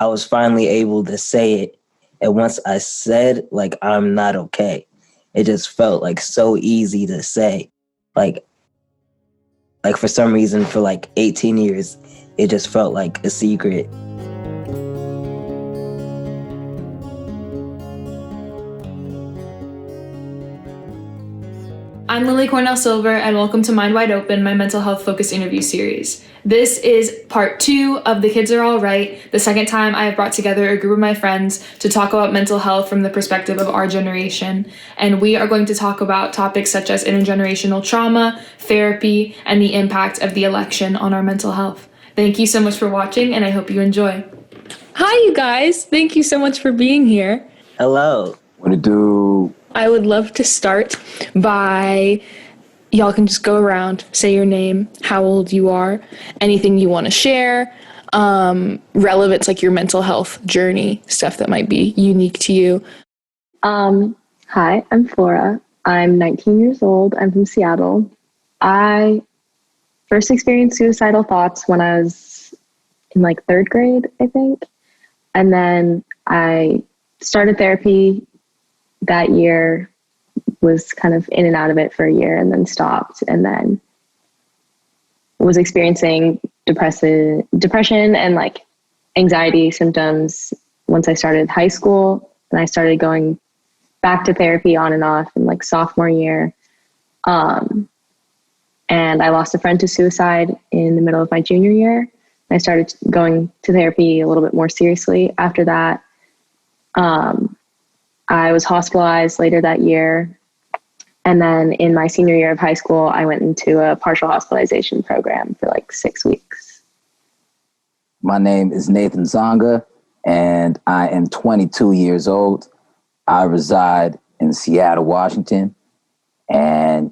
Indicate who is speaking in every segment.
Speaker 1: I was finally able to say it. And once I said, like, I'm not okay, it just felt like so easy to say. Like, like for some reason, for like 18 years, it just felt like a secret.
Speaker 2: I'm Lily Cornell Silver, and welcome to Mind Wide Open, my mental health focused interview series. This is part 2 of The Kids Are All Right, the second time I have brought together a group of my friends to talk about mental health from the perspective of our generation. And we are going to talk about topics such as intergenerational trauma, therapy, and the impact of the election on our mental health. Thank you so much for watching, and I hope you enjoy. Hi, you guys. Thank you so much for being here.
Speaker 1: Hello.
Speaker 3: What it do?
Speaker 2: I would love to start by, y'all can just go around, say your name, how old you are, anything you want to share, relevance like your mental health journey, stuff that might be unique to you.
Speaker 4: Hi, I'm Flora. I'm 19 years old. I'm from Seattle. I first experienced suicidal thoughts when I was in like 3rd grade, I think. And then I started therapy that year, was kind of in and out of it for a year and then stopped, and then was experiencing depression and like anxiety symptoms once I started high school. And I started going back to therapy on and off in like sophomore year. And I lost a friend to suicide in the middle of my junior year. I started going to therapy a little bit more seriously after that. I was hospitalized later that year. And then in my senior year of high school, I went into a partial hospitalization program for like 6 weeks.
Speaker 3: My name is Nathan Zonga, and I am 22 years old. I reside in Seattle, Washington. And,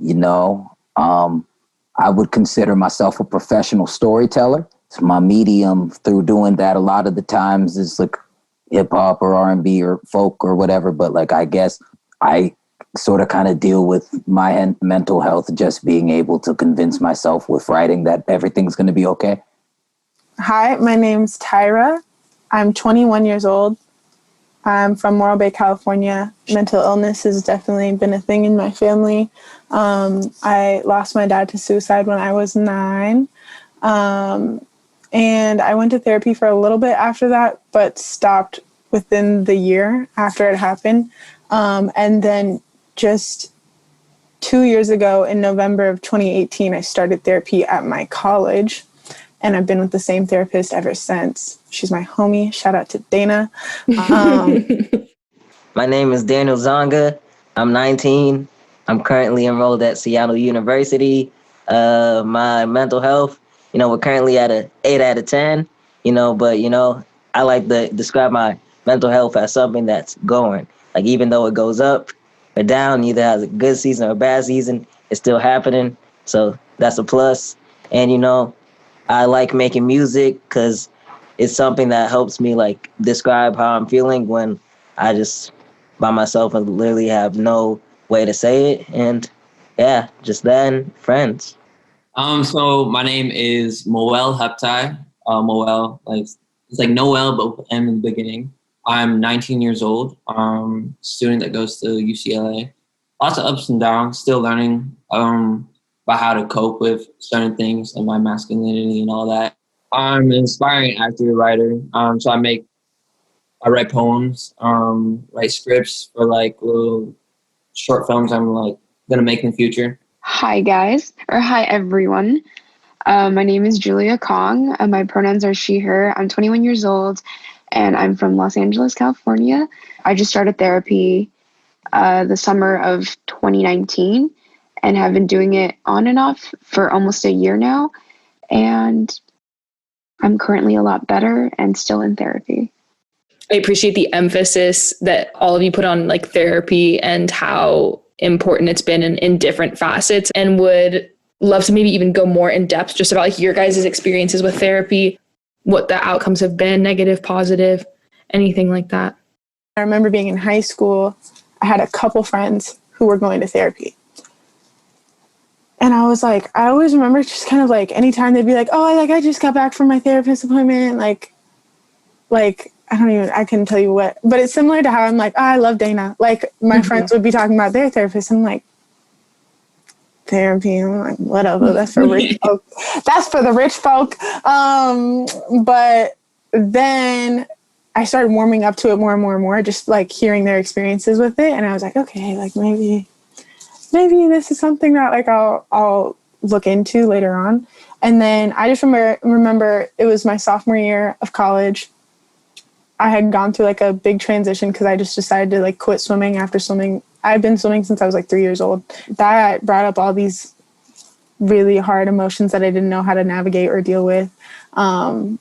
Speaker 3: I would consider myself a professional storyteller. So my medium through doing that a lot of the times is like hip hop or R&B or folk or whatever. But like, I guess I sort of kind of deal with my mental health, just being able to convince myself with writing that everything's going to be okay.
Speaker 5: Hi, my name's Tyra. I'm 21 years old. I'm from Morro Bay, California. Mental illness has definitely been a thing in my family. I lost my dad to suicide when I was 9. And I went to therapy for a little bit after that, but stopped within the year after it happened. And then just 2 years ago, in November of 2018, I started therapy at my college. And I've been with the same therapist ever since. She's my homie. Shout out to Dana.
Speaker 1: My name is Daniel Zonga. I'm 19. I'm currently enrolled at Seattle University. My mental health, we're currently at an 8 out of 10, but, I like to describe my mental health as something that's going. Like, even though it goes up or down, either has a good season or a bad season, it's still happening. So that's a plus. And, I like making music because it's something that helps me like describe how I'm feeling when I just by myself and literally have no way to say it. And yeah, just then friends.
Speaker 6: So my name is Moel Heptai. Moel, like it's like Noel, but with M in the beginning. I'm 19 years old. Student that goes to UCLA. Lots of ups and downs. Still learning. About how to cope with certain things and my masculinity and all that. I'm an inspiring actor, writer. So I write poems, write scripts for like little short films I'm like gonna make in the future.
Speaker 7: Hi guys, or hi everyone. My name is Julia Kong. My pronouns are she, her. I'm 21 years old and I'm from Los Angeles, California. I just started therapy the summer of 2019. And have been doing it on and off for almost a year now. And I'm currently a lot better and still in therapy.
Speaker 2: I appreciate the emphasis that all of you put on like therapy and how important it's been in different facets, and would love to maybe even go more in depth just about like your guys' experiences with therapy, what the outcomes have been, negative, positive, anything like that.
Speaker 5: I remember being in high school, I had a couple friends who were going to therapy. And I was like, I always remember just kind of like anytime they'd be like, oh, I just got back from my therapist appointment. Like, like, I couldn't tell you what, but it's similar to how I'm like, oh, I love Dana. Like my friends would be talking about their therapist. I'm like, therapy. I'm like, whatever. That's for rich folk. That's for the rich folk. But then I started warming up to it more and more and more, just like hearing their experiences with it. And I was like, okay, like maybe this is something that like I'll look into later on. And then I just remember it was my sophomore year of college. I had gone through like a big transition because I just decided to like quit swimming after swimming. I've been swimming since I was like 3 years old. That brought up all these really hard emotions that I didn't know how to navigate or deal with. And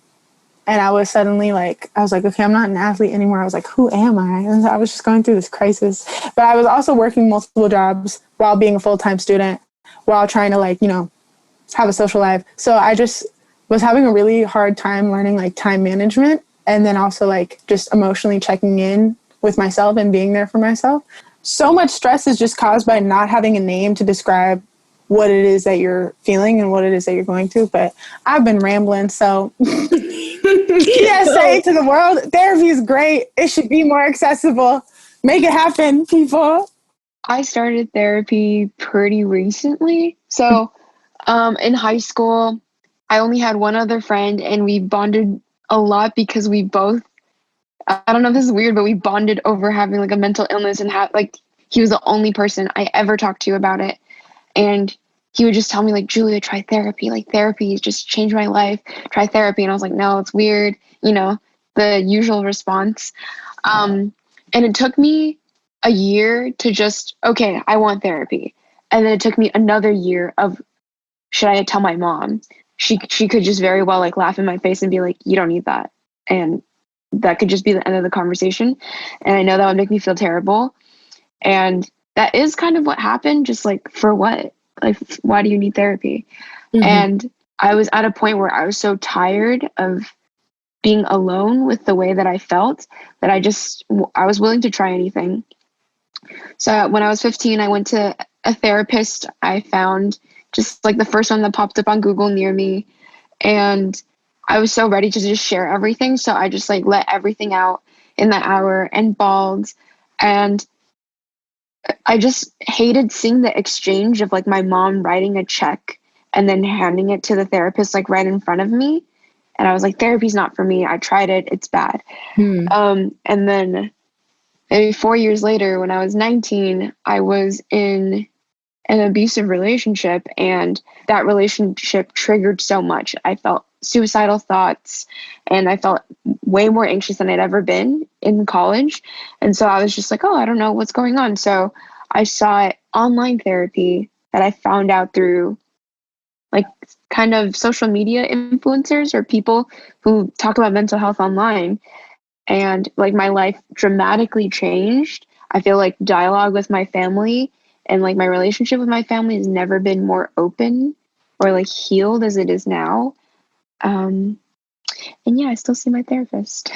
Speaker 5: I was suddenly like, okay, I'm not an athlete anymore. I was like, who am I? And I was just going through this crisis. But I was also working multiple jobs while being a full-time student, while trying to like, have a social life. So I just was having a really hard time learning like time management, and then also like just emotionally checking in with myself and being there for myself. So much stress is just caused by not having a name to describe what it is that you're feeling and what it is that you're going through. But I've been rambling, so PSA to the world, therapy is great. It should be more accessible. Make it happen, people.
Speaker 7: I started therapy pretty recently. So in high school, I only had one other friend, and we bonded a lot because we both, I don't know if this is weird, but we bonded over having like a mental illness, and he was the only person I ever talked to about it. And he would just tell me like, Julia, try therapy. Like therapy has just changed my life. Try therapy. And I was like, no, it's weird. The usual response. And it took me a year to just, okay, I want therapy. And then it took me another year of, should I tell my mom? She could just very well like laugh in my face and be like, you don't need that. And that could just be the end of the conversation. And I know that would make me feel terrible. And that is kind of what happened. Just like, for what? Like, why do you need therapy? Mm-hmm. And I was at a point where I was so tired of being alone with the way that I felt that I was willing to try anything. So when I was 15, I went to a therapist. I found just like the first one that popped up on Google near me. And I was so ready to just share everything. So I just like let everything out in that hour and bawled. And I just hated seeing the exchange of like my mom writing a check and then handing it to the therapist like right in front of me. And I was like, therapy's not for me. I tried it. It's bad. And then maybe 4 years later, when I was 19, I was in an abusive relationship, and that relationship triggered so much. I felt suicidal thoughts, and I felt way more anxious than I'd ever been in college. And so I was just like, oh, I don't know what's going on. So I saw online therapy that I found out through like kind of social media influencers or people who talk about mental health online. And like my life dramatically changed. I feel like dialogue with my family and like my relationship with my family has never been more open or like healed as it is now. And yeah, I still see my therapist.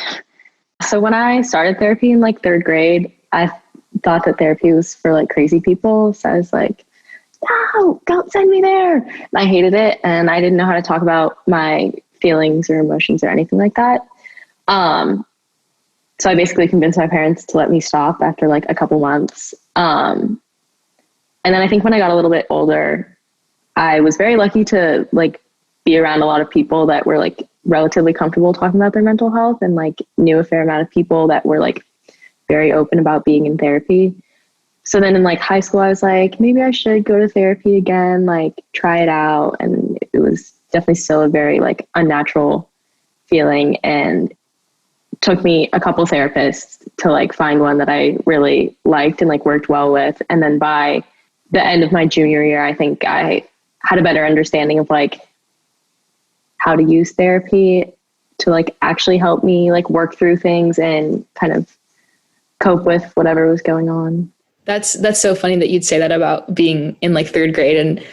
Speaker 4: So when I started therapy in like third grade, I thought that therapy was for like crazy people. So I was like, no, don't send me there. And I hated it. And I didn't know how to talk about my feelings or emotions or anything like that. So I basically convinced my parents to let me stop after like a couple months. And then I think when I got a little bit older, I was very lucky to like be around a lot of people that were like relatively comfortable talking about their mental health, and like knew a fair amount of people that were like very open about being in therapy. So then in like high school, I was like, maybe I should go to therapy again, like try it out. And it was definitely still a very like unnatural feeling, and took me a couple therapists to like find one that I really liked and like worked well with. And then by the end of my junior year, I think I had a better understanding of like how to use therapy to like actually help me like work through things and kind of cope with whatever was going on.
Speaker 2: That's so funny that you'd say that about being in like third grade and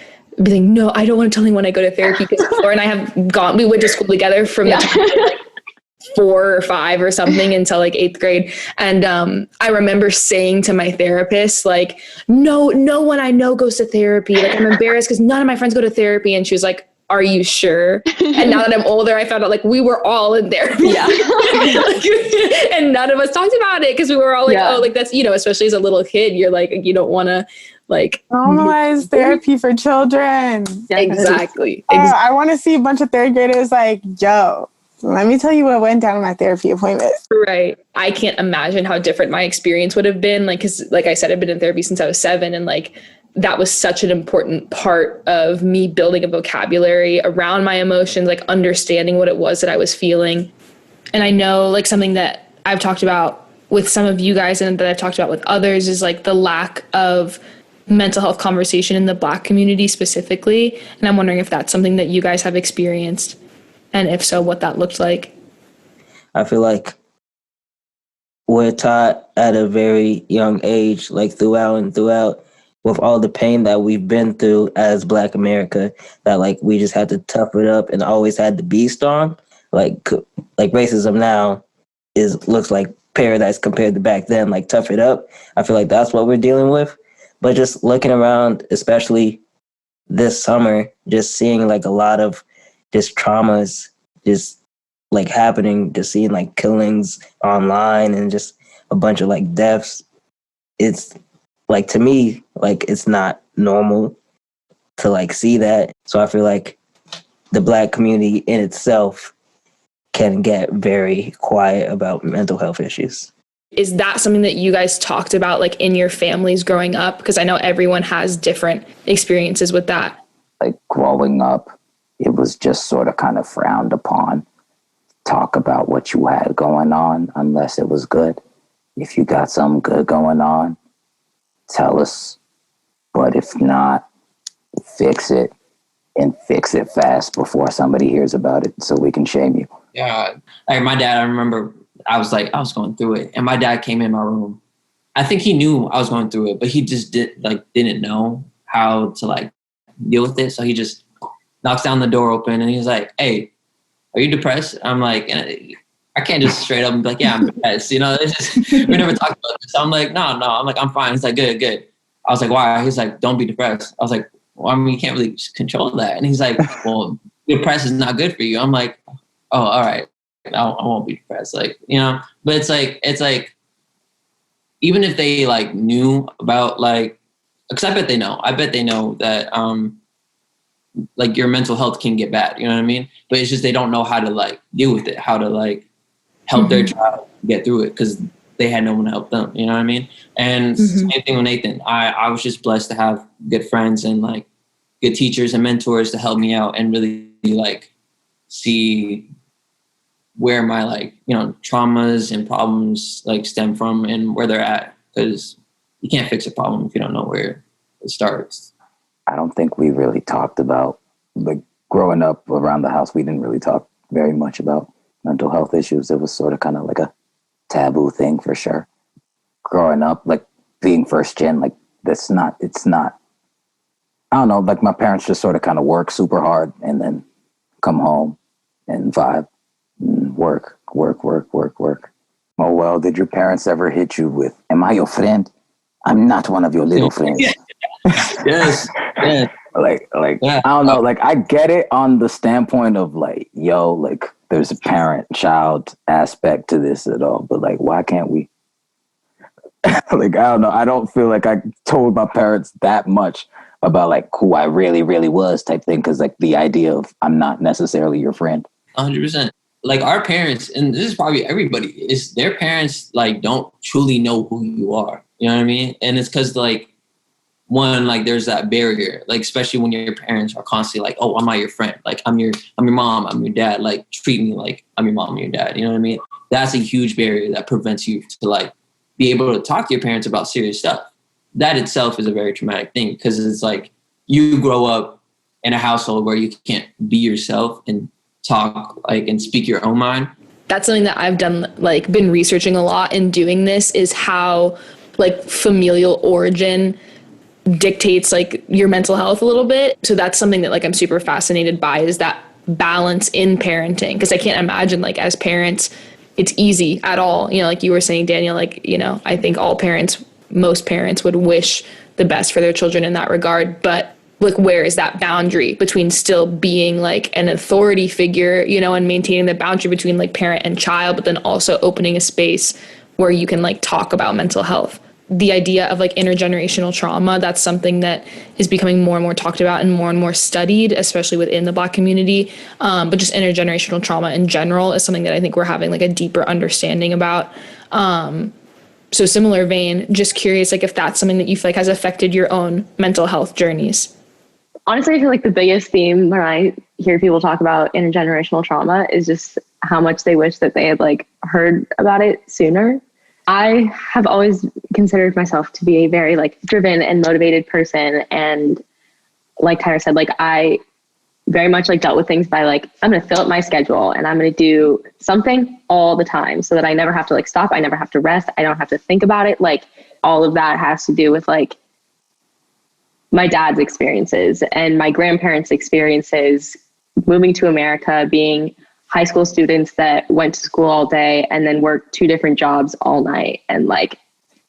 Speaker 2: be like, no, I don't want to tell anyone I go to therapy, because Laura and I have we went to school together from the time we were, like 4 or 5 or something until like 8th grade. And I remember saying to my therapist, like, no one I know goes to therapy. Like, I'm embarrassed because none of my friends go to therapy. And she was like,
Speaker 8: are you sure? And now that I'm older, I found out like we were all in therapy.
Speaker 7: Yeah.
Speaker 8: And none of us talked about it because we were all like,
Speaker 7: Yeah.
Speaker 8: oh, like that's, especially as a little kid, you're like, you don't want to like.
Speaker 5: Normalize therapy for children.
Speaker 8: Exactly.
Speaker 5: I want to see a bunch of third graders like, yo, let me tell you what went down in my therapy appointment.
Speaker 8: Right. I can't imagine how different my experience would have been. Like, cause like I said, I've been in therapy since I was 7, and like, that was such an important part of me building a vocabulary around my emotions, like understanding what it was that I was feeling. And I know like something that I've talked about with some of you guys and that I've talked about with others is like the lack of mental health conversation in the Black community specifically. And I'm wondering if that's something that you guys have experienced, and if so, what that looked like.
Speaker 1: I feel like we're taught at a very young age, like throughout and throughout, with all the pain that we've been through as Black America, that like we just had to tough it up and always had to be strong. Like racism now looks like paradise compared to back then. Like tough it up. I feel like that's what we're dealing with. But just looking around, especially this summer, just seeing like a lot of just traumas just like happening, just seeing like killings online and just a bunch of like deaths. It's like, to me, like it's not normal to like see that. So I feel like the Black community in itself can get very quiet about mental health issues.
Speaker 8: Is that something that you guys talked about like in your families growing up? Because I know everyone has different experiences with that.
Speaker 3: Like growing up, it was just sort of kind of frowned upon. Talk about what you had going on unless it was good. If you got something good going on, tell us. But if not, fix it, and fix it fast before somebody hears about it so we can shame you.
Speaker 6: Yeah. Like my dad, I remember I was going through it, and my dad came in my room. I think he knew I was going through it, but he just didn't know how to like deal with it. So he just knocks down the door open and he's like, "Hey, are you depressed?" I'm like, I can't just straight up and be like, "Yeah, I'm depressed." It's just, we never talked about this. So I'm like, no. I'm like, "I'm fine." He's like, good. I was like, "Why?" He's like, "Don't be depressed." I was like, "Well, I mean, you can't really control that." And he's like, "Well, depressed is not good for you." I'm like, "Oh, all right. I won't be depressed." Like, but it's like, even if they like knew about like, because I bet they know that, like your mental health can get bad, you know what I mean? But it's just, they don't know how to like deal with it, how to like help their child get through it, because they had no one to help them, you know what I mean? And same thing with Nathan. I was just blessed to have good friends and like good teachers and mentors to help me out and really like see where my like, traumas and problems like stem from and where they're at, because you can't fix a problem if you don't know where it starts.
Speaker 3: I don't think we really talked about, like growing up around the house, we didn't really talk very much about mental health issues. It was sort of kind of like a taboo thing for sure. Growing up, like being first gen, like it's not, I don't know, like my parents just sort of kind of work super hard and then come home and vibe and work. Oh, well, did your parents ever hit you with, "Am I your friend? I'm not one of your little friends."
Speaker 6: Yes. Yeah.
Speaker 3: Like, yeah. I don't know. Like, I get it on the standpoint of like, yo, like there's a parent-child aspect to this at all, but like, why can't we? Like, I don't know. I don't feel like I told my parents that much about like who I really, really was type thing. Cause like the idea of I'm not necessarily your friend.
Speaker 6: 100%. Like our parents, and this is probably everybody, is their parents like don't truly know who you are. You know what I mean? And it's because like, one, like there's that barrier, like especially when your parents are constantly like, "Oh, I'm not your friend. Like I'm your mom, I'm your dad. Like treat me like I'm your mom, and your dad." You know what I mean? That's a huge barrier that prevents you to like be able to talk to your parents about serious stuff. That itself is a very traumatic thing, because it's like you grow up in a household where you can't be yourself and talk like and speak your own mind.
Speaker 8: That's something that I've done, like been researching a lot in doing this, is how like familial origin dictates like your mental health a little bit. So that's something that like I'm super fascinated by, is that balance in parenting, because I can't imagine like as parents it's easy at all. Like you were saying, Daniel, like, I think most parents would wish the best for their children in that regard, but like, where is that boundary between still being like an authority figure, you know, and maintaining the boundary between like parent and child, but then also opening a space where you can like talk about mental health. The idea of like intergenerational trauma, that's something that is becoming more and more talked about and more studied, especially within the Black community. But just intergenerational trauma in general is something that I think we're having like a deeper understanding about. So similar vein, just curious, like if that's something that you feel like has affected your own mental health journeys.
Speaker 4: Honestly, I feel like the biggest theme when I hear people talk about intergenerational trauma is just how much they wish that they had like heard about it sooner. I have always considered myself to be a very like driven and motivated person. And like Tyra said, like I very much like dealt with things by like, I'm going to fill up my schedule and I'm going to do something all the time so that I never have to like stop. I never have to rest. I don't have to think about it. Like all of that has to do with like my dad's experiences and my grandparents' experiences moving to America, being high school students that went to school all day and then worked 2 different jobs all night and like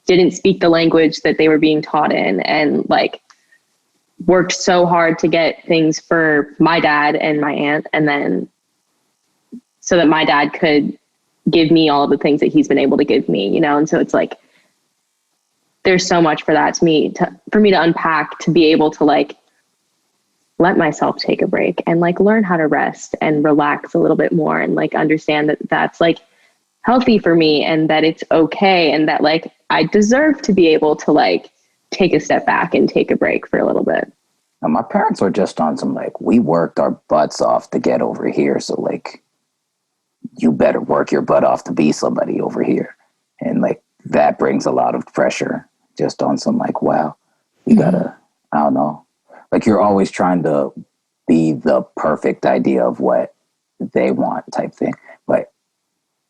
Speaker 4: didn't speak the language that they were being taught in and like worked so hard to get things for my dad and my aunt, and then so that my dad could give me all the things that he's been able to give me, you know? And so it's like, there's so much for that for me to unpack, to be able to like let myself take a break and like learn how to rest and relax a little bit more and like understand that that's like healthy for me and that it's okay. And that like, I deserve to be able to like take a step back and take a break for a little bit.
Speaker 3: And my parents were just on some like, we worked our butts off to get over here. So like, you better work your butt off to be somebody over here. And like, that brings a lot of pressure just on some like, wow, you gotta, I don't know. Like you're always trying to be the perfect idea of what they want type thing. But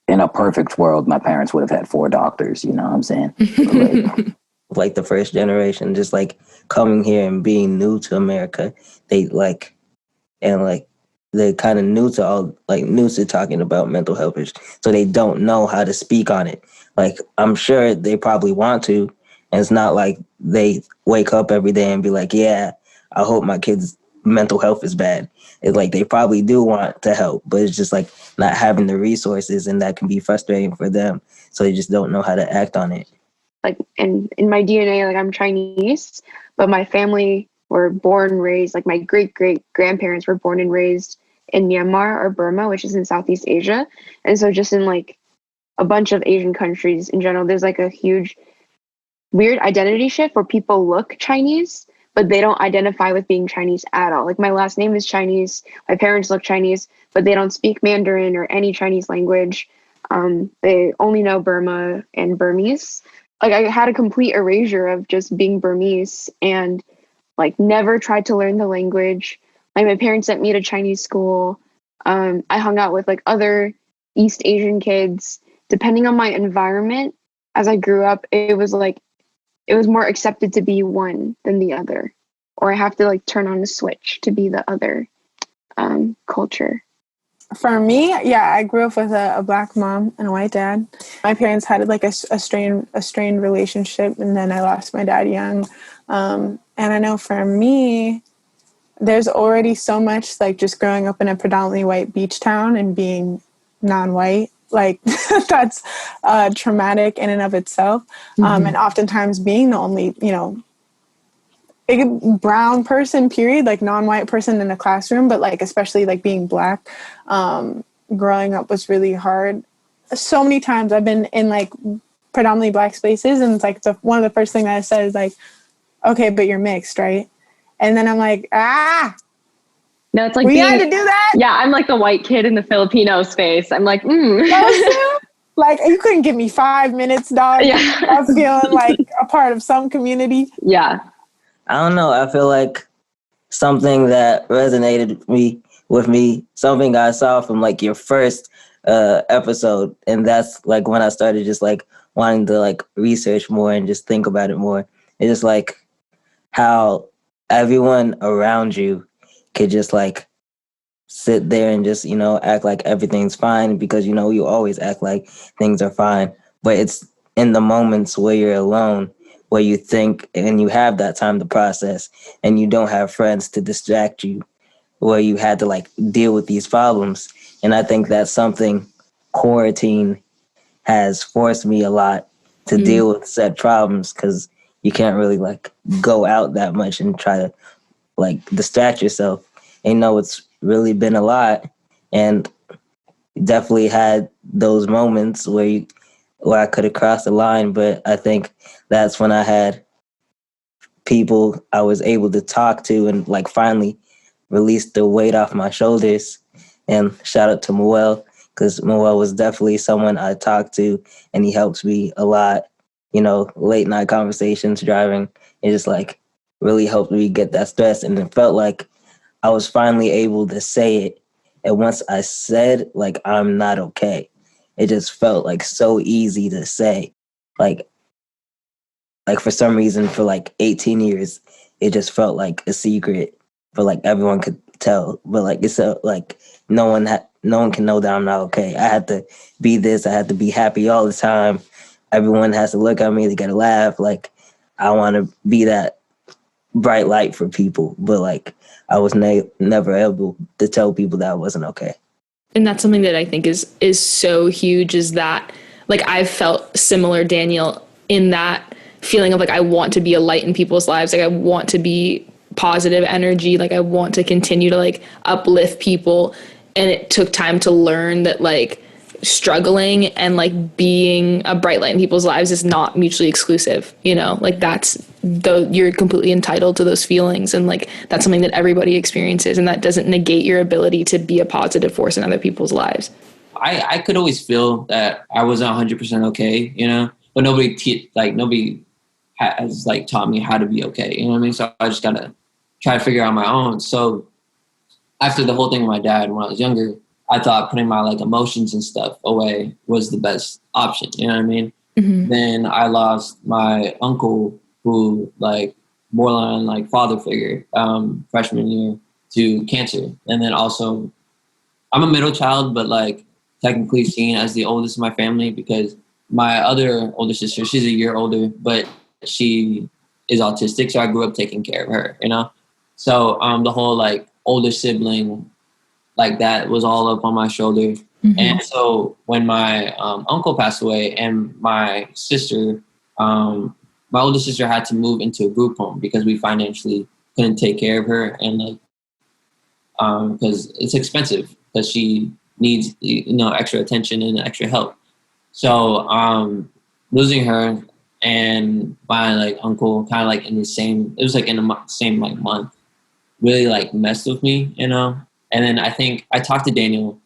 Speaker 3: in a perfect world, my parents would have had 4 doctors, you know what I'm saying?
Speaker 1: Like the first generation, just like coming here and being new to America, they like, and like, they're kind of new to talking about mental health issues. So they don't know how to speak on it. Like, I'm sure they probably want to. And it's not like they wake up every day and be like, yeah, I hope my kid's mental health is bad. It's like they probably do want to help, but it's just like not having the resources, and that can be frustrating for them. So they just don't know how to act on it.
Speaker 7: Like in my DNA, like I'm Chinese, but my family were born and raised, like my great grandparents were born and raised in Myanmar or Burma, which is in Southeast Asia. And so just in like a bunch of Asian countries in general, there's like a huge weird identity shift where people look Chinese, but they don't identify with being Chinese at all. Like my last name is Chinese, my parents look Chinese, but they don't speak Mandarin or any Chinese language. They only know Burma and Burmese. Like I had a complete erasure of just being Burmese and like never tried to learn the language. Like my parents sent me to Chinese school. I hung out with like other East Asian kids. Depending on my environment, as I grew up, it was more accepted to be one than the other, or I have to like turn on a switch to be the other culture.
Speaker 5: For me, yeah, I grew up with a Black mom and a white dad. My parents had like a strained relationship, and then I lost my dad young. And I know for me, there's already so much like just growing up in a predominantly white beach town and being non-white. Like that's traumatic in and of itself. And oftentimes being the only, you know, brown person, period, like non-white person in a classroom, but like especially like being Black, growing up was really hard. So many times I've been in like predominantly Black spaces, and it's like one of the first things that I said is like, okay, but you're mixed, right? And then I'm like,
Speaker 4: No, it's like
Speaker 5: we had to do that.
Speaker 4: Yeah, I'm like the white kid in the Filipino space. I'm like,
Speaker 5: Like you couldn't give me 5 minutes, dog.
Speaker 4: Yeah.
Speaker 5: I was feeling like a part of some community.
Speaker 4: Yeah.
Speaker 1: I don't know. I feel like something that resonated with me, something I saw from like your first episode, and that's like when I started just like wanting to like research more and just think about it more. It's just like how everyone around you could just like sit there and just, you know, act like everything's fine because, you know, you always act like things are fine. But it's in the moments where you're alone where you think and you have that time to process and you don't have friends to distract you, where you had to like deal with these problems. And I think that's something quarantine has forced me a lot to deal with said problems, because you can't really like go out that much and try to like distract yourself. And it's really been a lot, and definitely had those moments where I could have crossed the line, but I think that's when I had people I was able to talk to and like finally release the weight off my shoulders. And shout out to Moel, because Moel was definitely someone I talked to, and he helps me a lot. Late night conversations, driving, it just like really helped me get that stress. And it felt like I was finally able to say it. And once I said like I'm not okay, it just felt like so easy to say. Like for some reason, for like 18 years, it just felt like a secret, but like everyone could tell. But like it's like no one can know that I'm not okay. I had to be this. I had to be happy all the time. Everyone has to look at me. They gotta laugh. Like I want to be that bright light for people, but like I was never able to tell people that I wasn't okay.
Speaker 8: And that's something that I think is so huge, is that like I've felt similar, Daniel, in that feeling of like I want to be a light in people's lives. Like I want to be positive energy. Like I want to continue to like uplift people. And it took time to learn that like struggling and like being a bright light in people's lives is not mutually exclusive, like you're completely entitled to those feelings, and like that's something that everybody experiences, and that doesn't negate your ability to be a positive force in other people's lives.
Speaker 6: I could always feel that I wasn't 100% okay, but nobody has like taught me how to be okay, you know what I mean? So I just gotta try to figure out my own. So after the whole thing with my dad when I was younger, I thought putting my like emotions and stuff away was the best option. You know what I mean? Mm-hmm. Then I lost my uncle, who like borderline like father figure, freshman year, to cancer. And then also I'm a middle child, but like technically seen as the oldest in my family, because my other older sister, she's a year older, but she is autistic. So I grew up taking care of her, So the whole like older sibling, like that was all up on my shoulder. Mm-hmm. And so when my uncle passed away, and my sister, my older sister had to move into a group home because we financially couldn't take care of her. And like, because it's expensive, because she needs, extra attention and extra help. So losing her and my like uncle kind of like in the same, it was like in the same like month, really like messed with me, And then I think I talked to Daniel,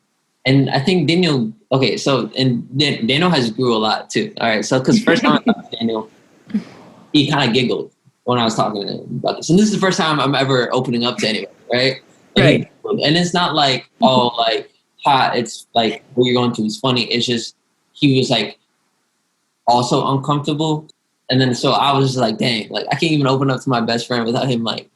Speaker 6: and I think Daniel, okay, so, and Daniel has grew a lot too. All right. So, cause first time I talked to Daniel, he kind of giggled when I was talking to him about this. And this is the first time I'm ever opening up to anyone. Right.
Speaker 8: Right.
Speaker 6: And it's not like, it's like what you're going through is funny. It's just, he was like also uncomfortable. And then, so I was just like, dang, like I can't even open up to my best friend without him like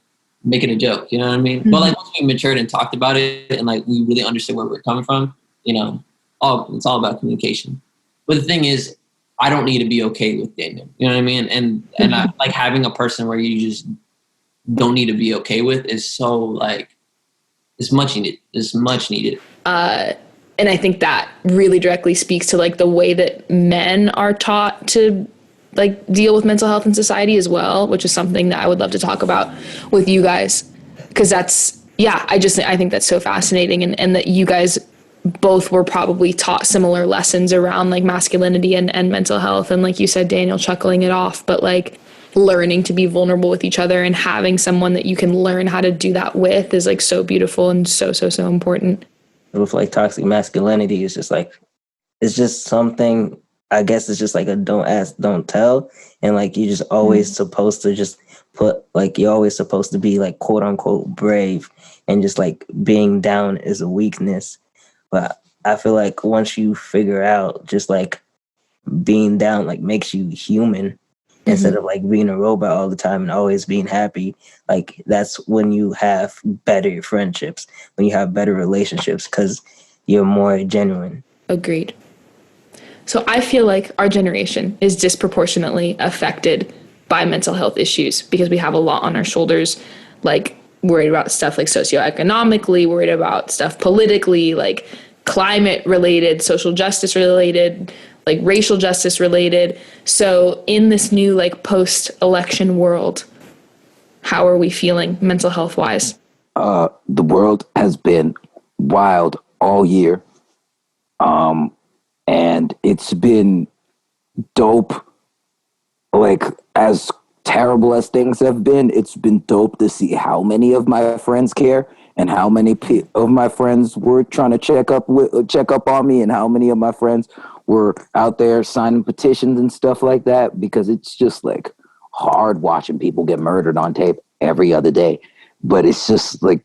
Speaker 6: making a joke, you know what I mean? Mm-hmm. But like once we matured and talked about it, and like we really understood where we're coming from, it's all about communication. But the thing is, I don't need to be okay with Daniel, you know what I mean? And I, like having a person where you just don't need to be okay with is so like, it's much needed. It's much needed.
Speaker 8: And I think that really directly speaks to like the way that men are taught to like deal with mental health in society as well, which is something that I would love to talk about with you guys. Cause that's, I think that's so fascinating. And that you guys both were probably taught similar lessons around like masculinity and mental health. And like you said, Daniel, chuckling it off, but like learning to be vulnerable with each other and having someone that you can learn how to do that with is like so beautiful and so important.
Speaker 1: With like toxic masculinity, it's just like, it's just something, I guess it's just like a don't ask, don't tell. And like, you're just always supposed to just you're always supposed to be like, quote unquote, brave, and just like being down is a weakness. But I feel like once you figure out just like being down, like makes you human instead of like being a robot all the time and always being happy, like that's when you have better friendships, when you have better relationships, because you're more genuine.
Speaker 8: Agreed. So I feel like our generation is disproportionately affected by mental health issues because we have a lot on our shoulders, like worried about stuff like socioeconomically, worried about stuff politically, like climate related, social justice related, like racial justice related. So in this new like post-election world, how are we feeling mental health wise?
Speaker 3: The world has been wild all year. And it's been dope. Like, as terrible as things have been, it's been dope to see how many of my friends care and how many of my friends were trying to check up on me, and how many of my friends were out there signing petitions and stuff like that, because it's just like hard watching people get murdered on tape every other day. But it's just like,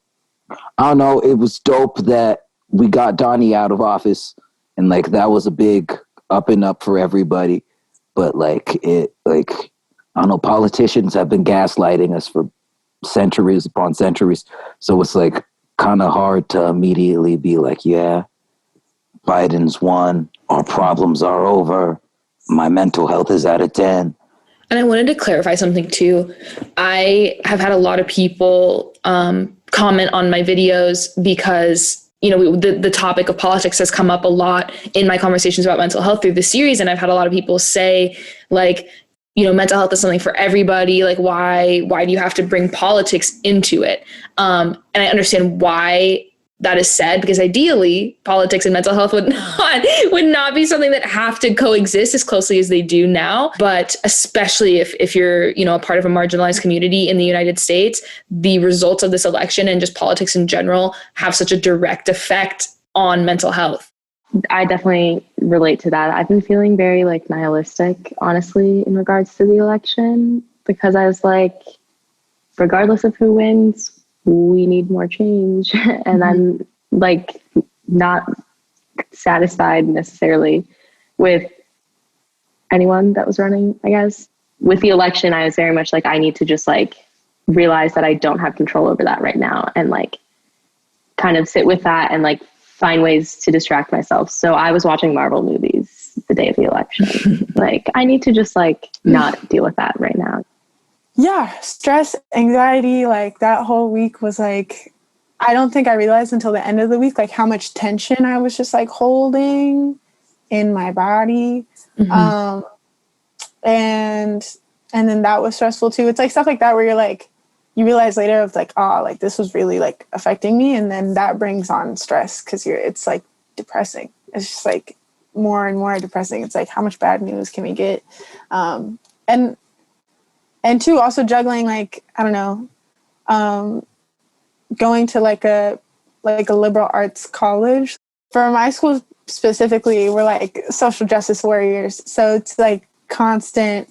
Speaker 3: I don't know, it was dope that we got Donnie out of office, and like that was a big up and up for everybody. But like I don't know, politicians have been gaslighting us for centuries upon centuries. So it's like kind of hard to immediately be like, yeah, Biden's won, our problems are over, my mental health is at a 10.
Speaker 8: And I wanted to clarify something too. I have had a lot of people comment on my videos because, you know, the topic of politics has come up a lot in my conversations about mental health through the series. And I've had a lot of people say, like, you know, mental health is something for everybody. Like, why do you have to bring politics into it? And I understand why that is said, because ideally politics and mental health would not be something that have to coexist as closely as they do now. But especially if you're, you know, a part of a marginalized community in the United States, the results of this election and just politics in general have such a direct effect on mental health.
Speaker 4: I definitely relate to that. I've been feeling very like nihilistic, honestly, in regards to the election, because I was like, regardless of who wins, we need more change. And I'm like not satisfied necessarily with anyone that was running, I guess. With the election, I was very much like, I need to just like realize that I don't have control over that right now, and like kind of sit with that and like find ways to distract myself. So I was watching Marvel movies the day of the election. Like, I need to just like not deal with that right now.
Speaker 5: Yeah, stress, anxiety, like that whole week was like, I don't think I realized until the end of the week, like how much tension I was just like holding in my body. And then that was stressful too. It's like stuff like that where you're like, you realize later of like, oh, like this was really like affecting me. And then that brings on stress because it's like depressing. It's just like more and more depressing. It's like, how much bad news can we get? And two, also juggling, like, I don't know, going to like a liberal arts college. For my school specifically, we're like social justice warriors. So it's like constant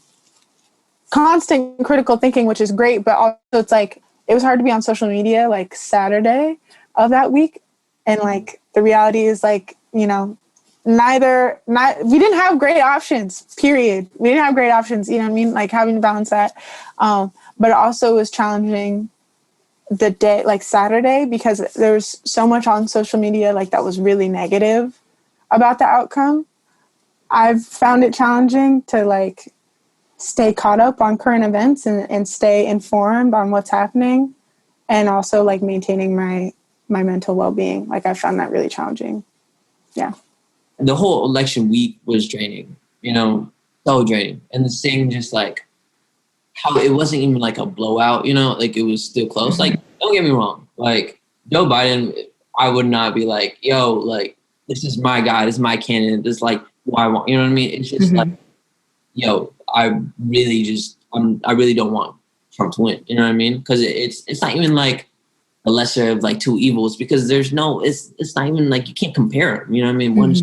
Speaker 5: critical thinking, which is great. But also it's like, it was hard to be on social media like Saturday of that week. And like the reality is like, you know, we didn't have great options, period. We didn't have great options, you know what I mean? Like having to balance that. But it also was challenging the day, like Saturday, because there was so much on social media, like that was really negative about the outcome. I've found it challenging to like stay caught up on current events and stay informed on what's happening, and also like maintaining my mental well-being. Like I found that really challenging. Yeah.
Speaker 6: The whole election week was draining, you know, so draining. And the thing, just like how it wasn't even like a blowout, you know, like it was still close. Like, don't get me wrong, like Joe Biden, I would not be like, yo, like this is my guy, this is my candidate, this is like who I want, you know what I mean? It's just like, yo, I really don't want Trump to win, you know what I mean? Because it's not even like the lesser of like two evils, because it's not even like, you can't compare them, you know what I mean? One's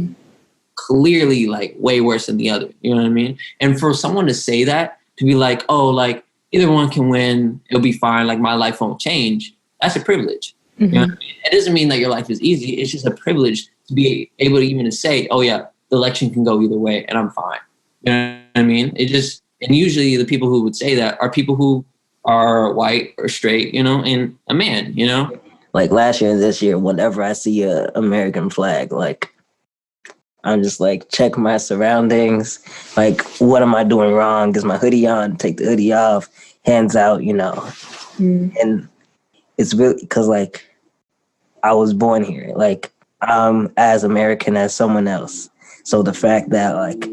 Speaker 6: clearly like way worse than the other, you know what I mean? And for someone to say that, to be like, oh, like either one can win, it'll be fine, like my life won't change, that's a privilege. You know what I mean? It doesn't mean that your life is easy, it's just a privilege to be able to even to say, oh yeah, the election can go either way and I'm fine. You know what I mean? And usually the people who would say that are people who are white or straight, you know, and a man, you know?
Speaker 1: Like last year and this year, whenever I see a American flag, like I'm just like, check my surroundings. Like, what am I doing wrong? Is my hoodie on? Take the hoodie off, hands out, you know. And it's really because, like, I was born here. Like, I'm as American as someone else. So the fact that, like,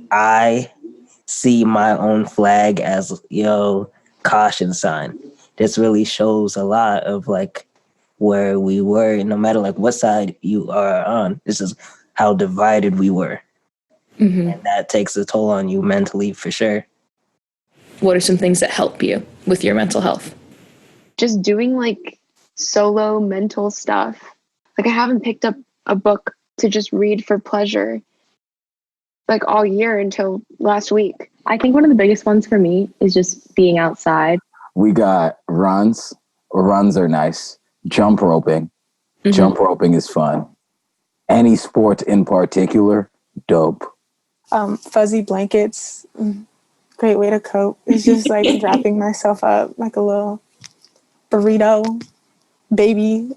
Speaker 1: I see my own flag as, caution sign, this really shows a lot of, like, where we were, no matter, like, what side you are on. This is how divided we were. And that takes a toll on you mentally, for sure.
Speaker 8: What are some things that help you with your mental health?
Speaker 7: Just doing like solo mental stuff. Like I haven't picked up a book to just read for pleasure like all year until last week.
Speaker 4: I think one of the biggest ones for me is just being outside.
Speaker 3: We got runs. Runs are nice. Jump roping. Jump roping is fun. Any sport in particular, dope.
Speaker 5: Fuzzy blankets, great way to cope. It's just like wrapping myself up like a little burrito baby.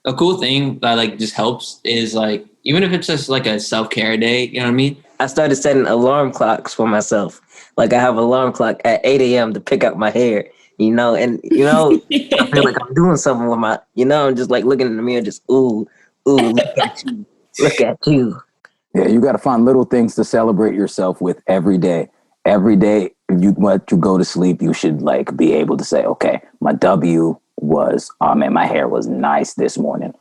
Speaker 6: A cool thing that like just helps is like, even if it's just like a self-care day, you know what I mean?
Speaker 1: I started setting alarm clocks for myself. Like, I have an alarm clock at 8 a.m. to pick up my hair, and, I feel like I'm doing something with my, I'm just like looking in the mirror, just, ooh, look at you. Look at you.
Speaker 3: Yeah, you got to find little things to celebrate yourself with every day. Every day, if you go to sleep, you should like be able to say, okay, my W was, oh man, my hair was nice this morning.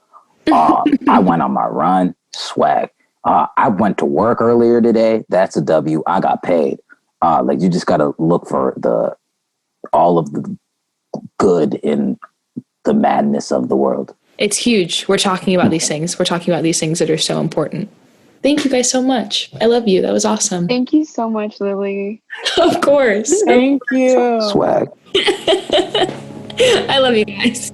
Speaker 3: I went on my run, swag. I went to work earlier today. That's a W. I got paid. Like you just got to look for all of the good in the madness of the world.
Speaker 8: It's huge. We're talking about these things. We're talking about these things that are so important. Thank you guys so much. I love you. That was awesome.
Speaker 7: Thank you so much, Lily.
Speaker 8: Of course.
Speaker 5: Thank you.
Speaker 3: Swag.
Speaker 8: I love you guys.